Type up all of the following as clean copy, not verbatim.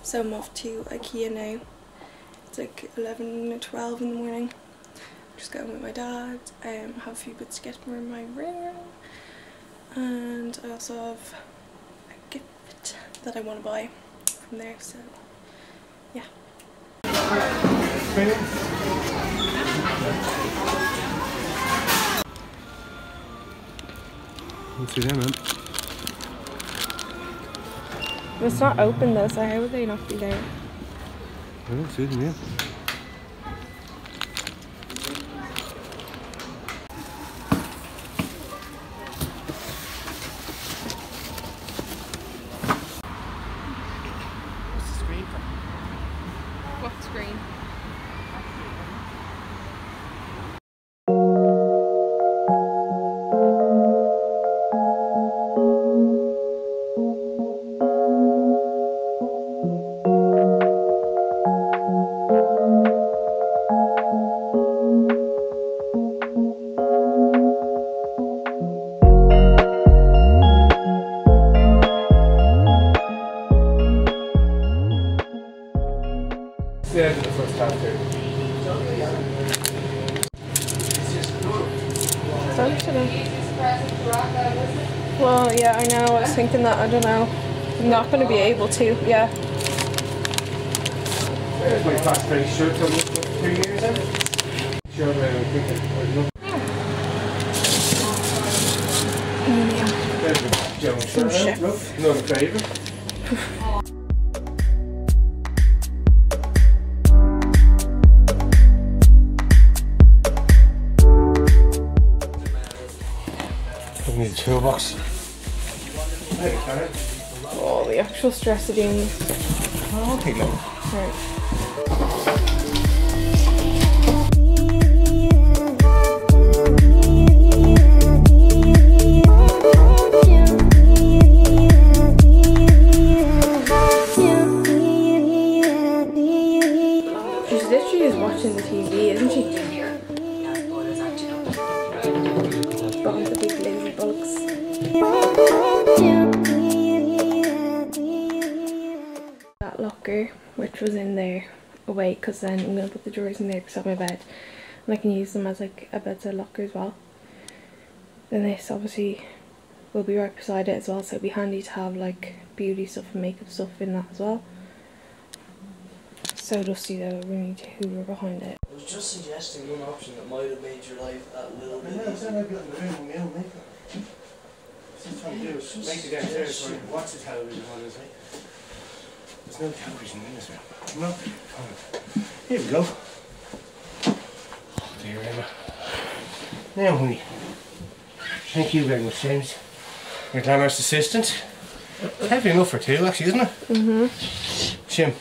So I'm off to Ikea now. It's like 11 or 12 in the morning. I'm just going with my dad. Have a few bits to get for my room. And I also have a gift that I want to buy from there, so yeah. Let's see them, man. It's not open though, so how would they not be there? I don't see them yet. What's the screen for? What screen? Yeah, the first time too. So well, yeah, I know. I was thinking that. I don't know. I'm not going to be able to. Yeah. There's my fast face shirt from 2 years in. Sure, I'm thinking. There's the Jones shirt. Not a favourite. I need a toolbox. Oh, the actual stress of doing this. I'll take that. Right. She's literally just watching the TV, isn't she? Behind the big lazy bugs. That locker, which was in there, away, because then I'm going to put the drawers in there beside my bed. And I can use them as like a bedside locker as well. Then this obviously will be right beside it as well, so it'll be handy to have like beauty stuff and makeup stuff in that as well. So dusty though, we need to hoover behind it. I was just suggesting one option that might have made your life a little bit I easier. I've got in the room on my own makeup. What I'm trying to do is make it downstairs so I can watch the television on this way. There's no television in this room. No. Here we go. Oh dear Emma. Now honey. Thank you very much, James. Your glamorous assistant. It's heavy enough for two actually, isn't it? Mm-hmm. Shim.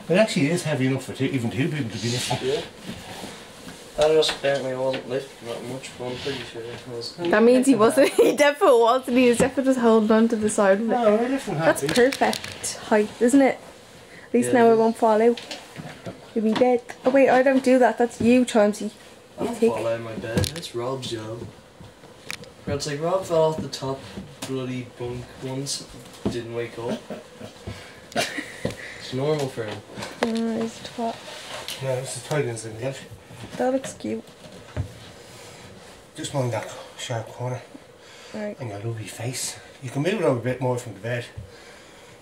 It actually is heavy enough for even two people to be lifting. Yeah. That just apparently wasn't lifting that much, but I'm pretty sure it was. That means he wasn't, he definitely wasn't, he was definitely just holding on to the side of it. No, we're lifting That's happy. perfect height, isn't it? At least Yeah. now it won't fall out. You'll be dead. Oh wait, I don't do that, that's you, Chauncey. I don't fall out of my bed, that's Rob's job. It's like Rob fell off the top bloody bunk once, didn't wake up. It's normal for him. He's a twat. No, this is tight as it get. That looks cute. Just mind that sharp corner. Right. And your lovely face. You can move it over a bit more from the bed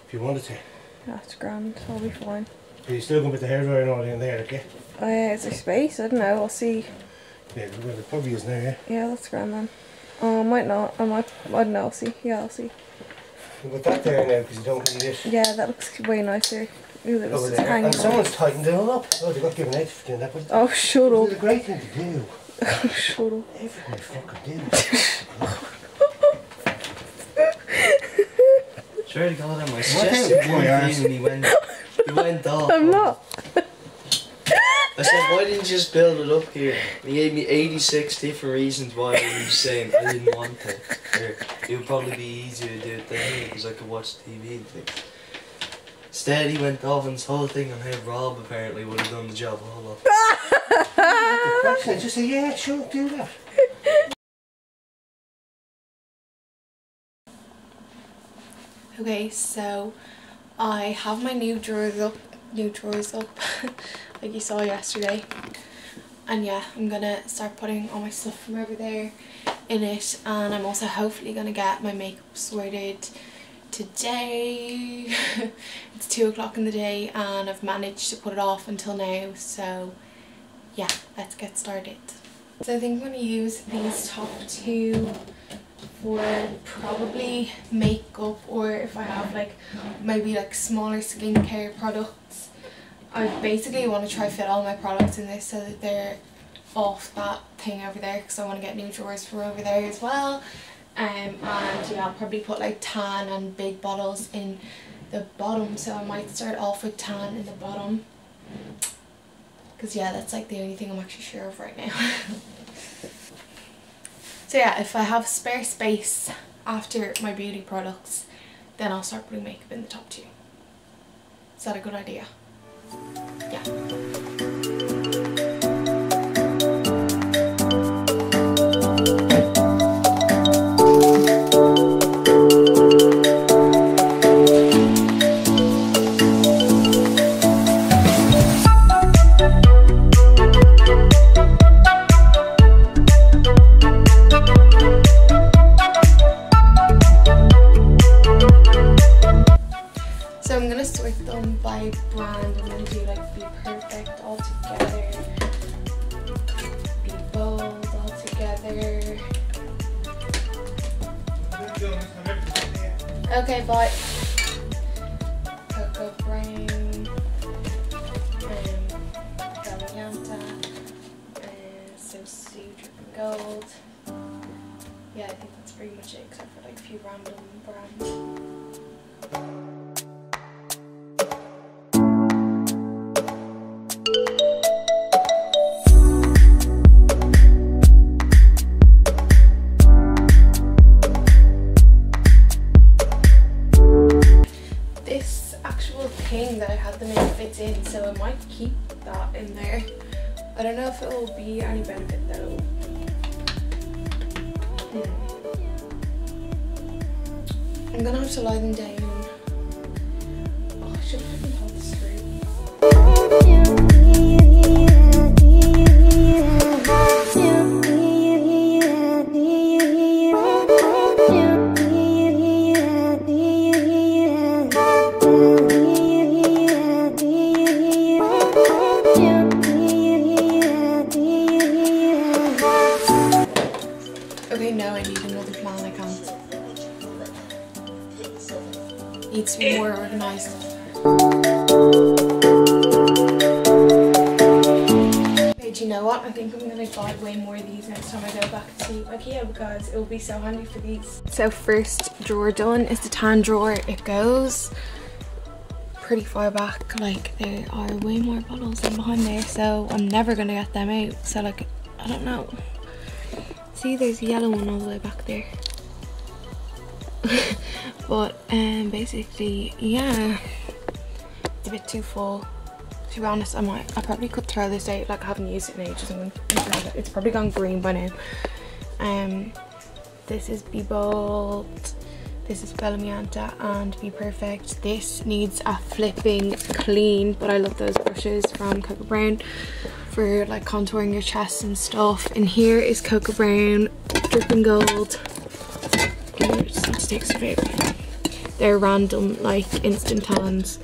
if you wanted to. That's grand, I'll be fine. But you still going to put the hairdryer and all in there, okay? Oh yeah, is there space? I don't know, I'll see. Yeah, well, it probably is now, yeah. Yeah, that's grand then. Oh, I might not, I don't know, I'll see. Yeah, I'll see. You've got that there now because you don't need it. Yeah, that looks way nicer. Ooh, that was Over just there. hanging And on. someone's tightened it all up. Oh, they got given out for doing that, but Oh, shut it's a up. great thing to do. Shut up. Everything they fucking do. Swear to God, I'm my What suggested the- one my arse. thing and he went off. I'm not. I said, why didn't you just build it up here? He gave me 86 different reasons why he was saying I didn't want to. Or it would probably be easier to do it then because I could watch TV and things. Instead, he went off on this whole thing on how Rob apparently would have done the job all off. The question is just say, yeah, sure, do that. Okay, so I have my new drawers up like you saw yesterday, and yeah, I'm gonna start putting all my stuff from over there in it, and I'm also hopefully gonna get my makeup sorted today. It's 2 o'clock in the day and I've managed to put it off until now, so yeah, let's get started. So I think I'm going to use these top two for probably makeup, or if I have like maybe like smaller skincare products. I basically want to try fit all my products in this so that they're off that thing over there, because I want to get new drawers for over there as well. And yeah, I'll probably put like tan and big bottles in the bottom, so I might start off with tan in the bottom, because yeah, that's like the only thing I'm actually sure of right now. So yeah, if I have spare space after my beauty products, then I'll start putting makeup in the top two. Is that a good idea? Yeah. By brand, I'm going to do like Be Perfect all together, Be Bold all together. Okay, bye. Cocoa Brown, Galianta, So Sue Dripping Gold. Yeah, I think that's pretty much it, except for like a few random brands. Thing that I had the outfits in, so I might keep that in there. I don't know if it will be any benefit though. I'm gonna have to lie them down. Oh, I should have thought this through. Okay, no, I need another plan, I can't. Needs to be more organised. Okay, do you know what? I think I'm going to buy way more of these next time I go back to Ikea, because it will be so handy for these. So first drawer done is the tan drawer. It goes pretty far back, like there are way more bottles in behind there, so I'm never going to get them out. So like, I don't know. See, there's a yellow one all the way back there. But basically, yeah, it's a bit too full. To be honest, I probably could throw this out. Like, I haven't used it in ages. I'm gonna throw it. It's probably gone green by now. This is Be Bold. This is Bellamianta and Be Perfect. This needs a flipping clean, but I love those brushes from Cocoa Brown for like contouring your chest and stuff. And here is Cocoa Brown Dripping Gold. Just need to take some out. They're random like instant tans.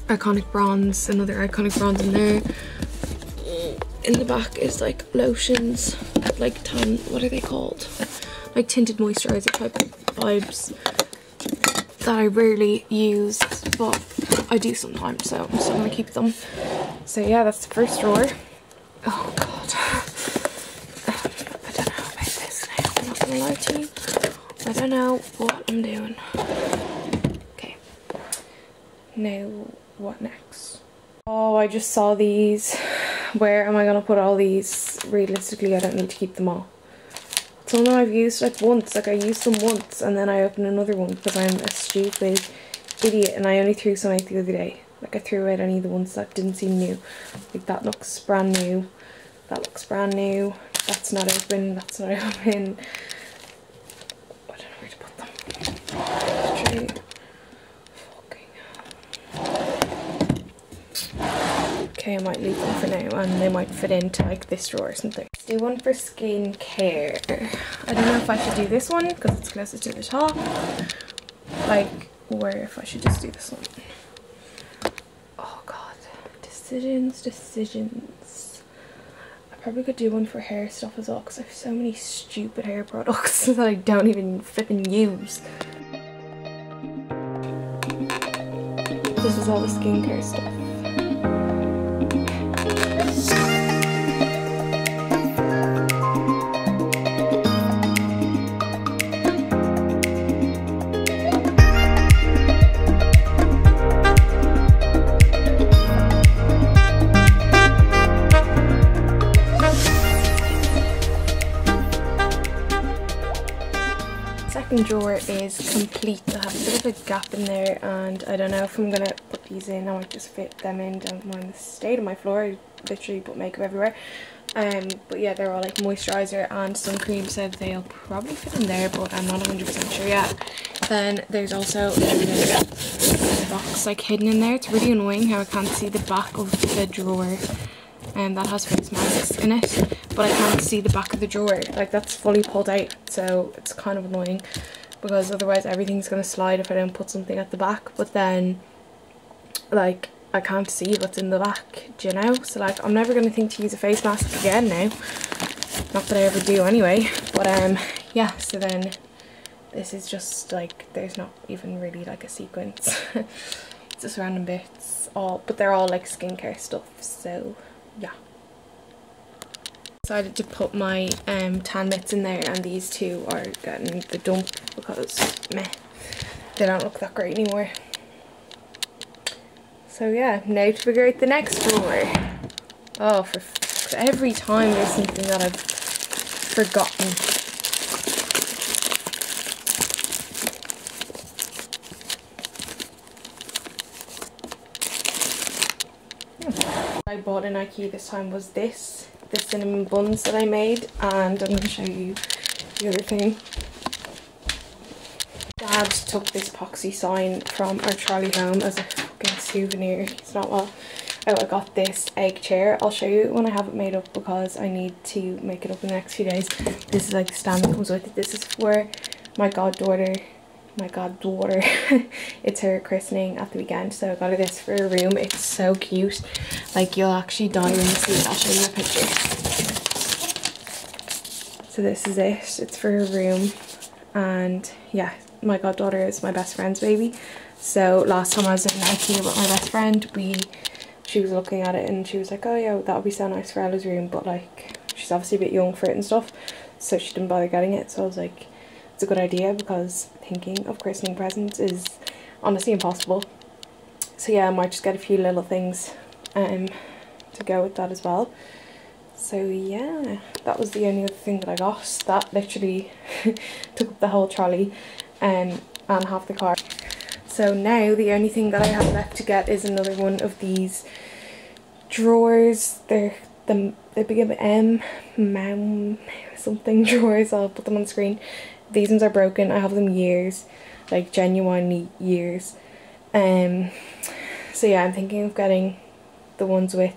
Iconic Bronze, another Iconic Bronze in there. In the back is like lotions, like tan, what are they called? Like tinted moisturizer type vibes that I rarely use, but I do sometimes, so I'm still gonna keep them. So yeah, that's the first drawer. Oh god, I don't know about this now, I'm not gonna lie to you. I don't know what I'm doing. Okay, now what next? Oh, I just saw these. Where am I gonna put all these? Realistically, I don't need to keep them all. Some of them I've used like once, like I used them once and then I opened another one because I'm a stupid idiot and I only threw some out the other day. Like I threw out any of the ones that didn't seem new. Like that looks brand new, that looks brand new, that's not open, that's not open. I don't know where to put them. Okay, I might leave them for now and they might fit into like this drawer or something. Let's do one for skincare. I don't know if I should do this one because it's closer to the top, like, or if I should just do this one. Oh god, decisions. I probably could do one for hair stuff as well because I have so many stupid hair products that I don't even flipping use. This is all the skincare stuff. Second drawer is complete. I have a bit of a gap in there and I don't know if I'm gonna put these in. I might just fit them in. Don't mind the state of my floor. I literally put makeup everywhere. But yeah, they're all like moisturizer and sun cream, so they'll probably fit in there, but I'm not 100% sure yet. Then there's also a box like hidden in there. It's really annoying how I can't see the back of the drawer, and that has face masks in it, but I can't see the back of the drawer. Like, that's fully pulled out, so it's kind of annoying because otherwise everything's gonna slide if I don't put something at the back. But then, like, I can't see what's in the back, do you know? So like, I'm never gonna think to use a face mask again now. Not that I ever do anyway. But yeah, so then this is just like, there's not even really like a sequence. It's just random bits, but they're all like skincare stuff, so yeah. Decided to put my tan mitts in there, and these two are getting the dump because meh, they don't look that great anymore. So yeah, now to figure out the next drawer. Oh, for every time there's something that I've forgotten. What I bought in Ikea this time was the cinnamon buns that I made, and I'm going to show you the other thing. Dad took this epoxy sign from our trolley home as a fucking souvenir. It's not well. Oh, I got this egg chair. I'll show you when I have it made up because I need to make it up in the next few days. This is like the stand that comes with it. This is for my goddaughter. It's her christening at the weekend, so I got her this for her room. It's so cute, like, you'll actually die when you see it. I'll show you a picture. So this is it. It's for her room, and yeah, my goddaughter is my best friend's baby. So last time I was in Ikea with my best friend, she was looking at it and she was like, oh yeah, that would be so nice for Ella's room, but like, she's obviously a bit young for it and stuff, so she didn't bother getting it. So I was like, it's a good idea because thinking of christening presents is honestly impossible. So yeah, I might just get a few little things to go with that as well. So yeah, that was the only other thing that I got. That literally took up the whole trolley and half the car. So now the only thing that I have left to get is another one of these drawers. They begin with M something drawers. I'll put them on the screen. These ones are broken. I have them years, like genuinely years. So yeah, I'm thinking of getting the ones with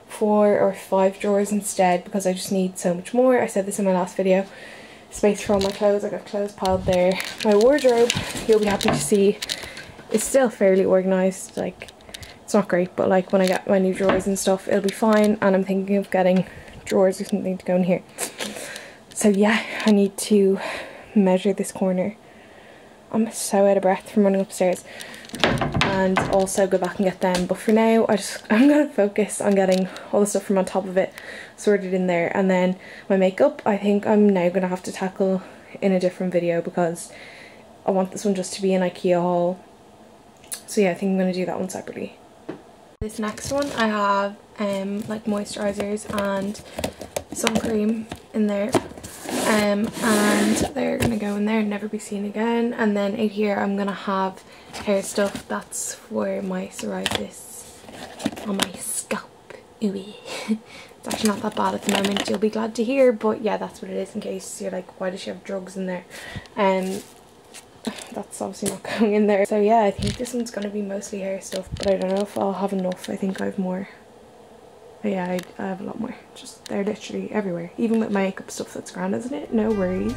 4 or 5 drawers instead because I just need so much more. I said this in my last video. Space for all my clothes. I got clothes piled there. My wardrobe, you'll be happy to see, is still fairly organised. Like, it's not great, but like when I get my new drawers and stuff, it'll be fine. And I'm thinking of getting drawers or something to go in here. So yeah, I need to measure this corner. I'm so out of breath from running upstairs, and also go back and get them. But for now, I'm gonna focus on getting all the stuff from on top of it sorted in there, and then my makeup I think I'm now gonna have to tackle in a different video because I want this one just to be an Ikea haul. So yeah, I think I'm gonna do that one separately. This next one I have like moisturizers and sun cream in there, and they're gonna go in there and never be seen again. And then out here I'm gonna have hair stuff that's for my psoriasis on my scalp. Ooh. It's actually not that bad at the moment, you'll be glad to hear, but yeah, that's what it is, in case you're like, why does she have drugs in there? And that's obviously not going in there. So yeah, I think this one's going to be mostly hair stuff, but I don't know if I'll have enough. I think I have more. But yeah, I have a lot more. Just, they're literally everywhere. Even with makeup stuff, that's grand, isn't it? No worries.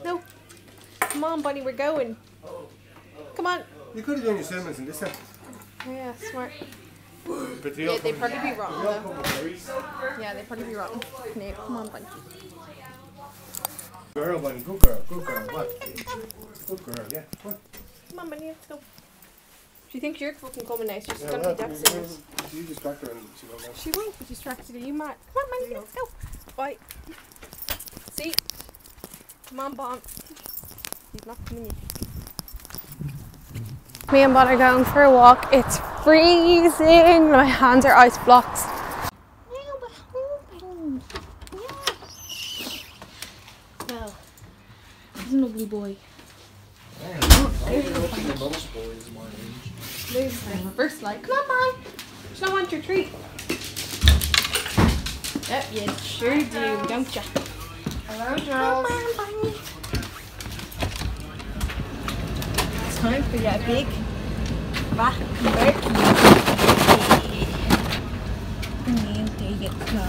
No. Come on, Bunny, we're going. Come on. You could have done your cinnamons in this one. Oh yeah, smart. But Yeah, they'd probably be rotten though. Yeah, they'd probably be rotten. No, come on, Bunny. Girl, Bunny, good girl, what? Good girl, yeah. Come on, Bunny, let's go. She thinks you're fucking coming now. She's Yeah, gonna be devastated. you distract her and she won't know. She won't be distracted. Are you mad? Come on, Bunny, let's go. Bye. See? Come on, Bon. He's not coming yet. Me and Bon are going for a walk. It's freezing. My hands are ice blocks. Well, he's an ugly boy. First light. Come on, Bon. You don't want your treat. Yep, you sure do, don't ya? Hello, Charles. Come on, Bunny. It's time for your big back conversion. And there you go.